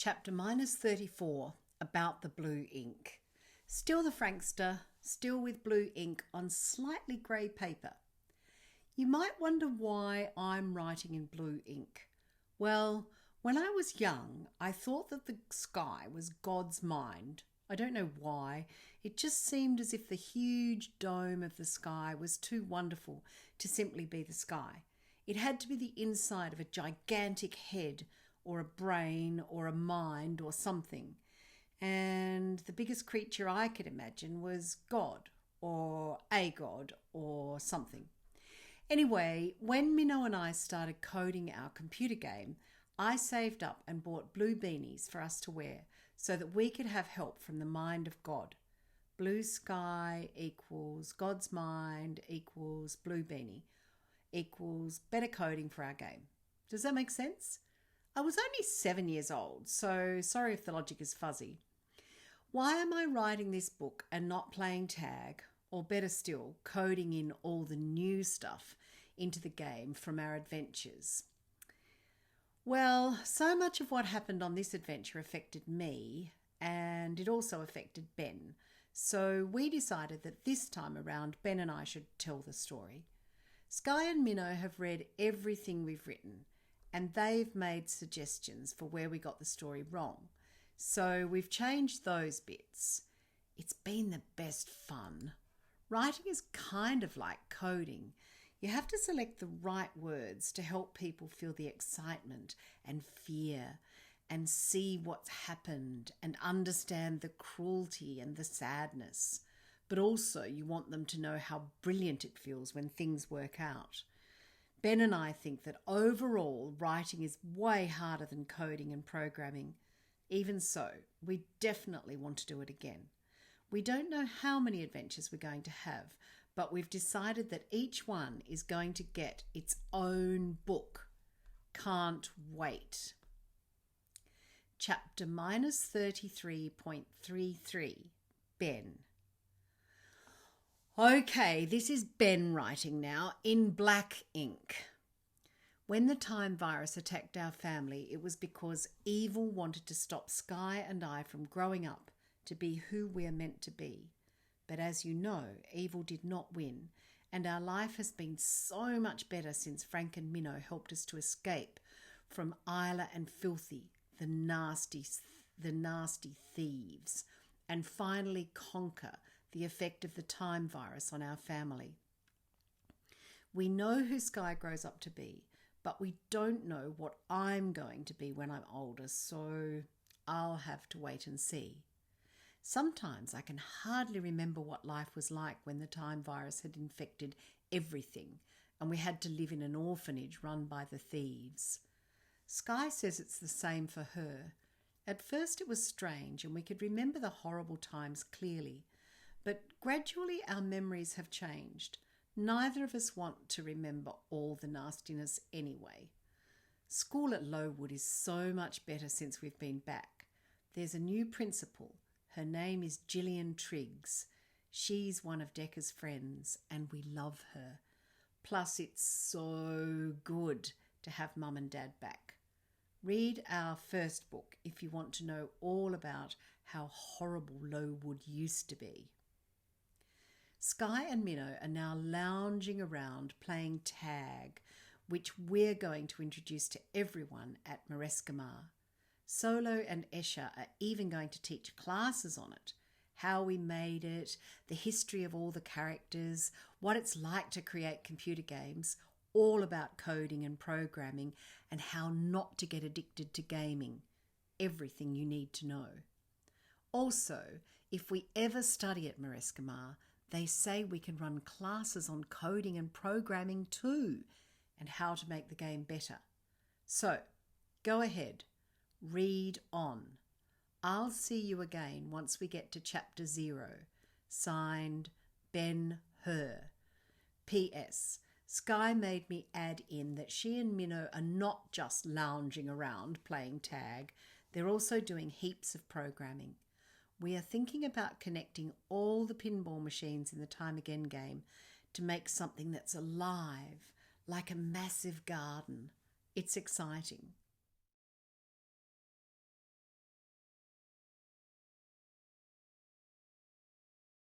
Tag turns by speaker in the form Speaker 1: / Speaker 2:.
Speaker 1: Chapter -34, about the blue ink. Still the Frankster, still with blue ink on slightly grey paper. You might wonder why I'm writing in blue ink. Well, when I was young, I thought that the sky was God's mind. I don't know why. It just seemed as if the huge dome of the sky was too wonderful to simply be the sky. It had to be the inside of a gigantic head, or a brain, or a mind, or something. And the biggest creature I could imagine was God, or a God, or something. Anyway, when Minnow and I started coding our computer game, I saved up and bought blue beanies for us to wear so that we could have help from the mind of God. Blue sky equals God's mind equals blue beanie equals better coding for our game. Does that make sense? I was only 7 years old, so sorry if the logic is fuzzy. Why am I writing this book and not playing tag, or better still, coding in all the new stuff into the game from our adventures? Well, so much of what happened on this adventure affected me, and it also affected Ben. So we decided that this time around, Ben and I should tell the story. Sky and Minnow have read everything we've written, and they've made suggestions for where we got the story wrong. So we've changed those bits. It's been the best fun. Writing is kind of like coding. You have to select the right words to help people feel the excitement and fear and see what's happened and understand the cruelty and the sadness. But also you want them to know how brilliant it feels when things work out. Ben and I think that overall writing is way harder than coding and programming. Even so, we definitely want to do it again. We don't know how many adventures we're going to have, but we've decided that each one is going to get its own book. Can't wait. Chapter -33.33, Ben. Okay, this is Ben writing now in black ink. When the time virus attacked our family, it was because evil wanted to stop Sky and I from growing up to be who we're meant to be. But as you know, evil did not win, and our life has been so much better since Frank and Minnow helped us to escape from Isla and Filthy, the nasty thieves, and finally conquer the effect of the time virus on our family. We know who Sky grows up to be, but we don't know what I'm going to be when I'm older, so I'll have to wait and see. Sometimes I can hardly remember what life was like when the time virus had infected everything and we had to live in an orphanage run by the thieves. Sky says it's the same for her. At first it was strange and we could remember the horrible times clearly, but gradually our memories have changed. Neither of us want to remember all the nastiness anyway. School at Lowood is so much better since we've been back. There's a new principal. Her name is Gillian Triggs. She's one of Decca's friends and we love her. Plus it's so good to have Mum and Dad back. Read our first book if you want to know all about how horrible Lowood used to be. Sky and Minnow are now lounging around playing tag, which we're going to introduce to everyone at Marescimar. Solo and Esha are even going to teach classes on it, how we made it, the history of all the characters, what it's like to create computer games, all about coding and programming, and how not to get addicted to gaming. Everything you need to know. Also, if we ever study at Marescimar, they say we can run classes on coding and programming too, and how to make the game better. So, go ahead, read on. I'll see you again once we get to chapter 0. Signed, Ben Hur. P.S. Sky made me add in that she and Minnow are not just lounging around playing tag, they're also doing heaps of programming. We are thinking about connecting all the pinball machines in the Time Again game to make something that's alive, like a massive garden. It's exciting.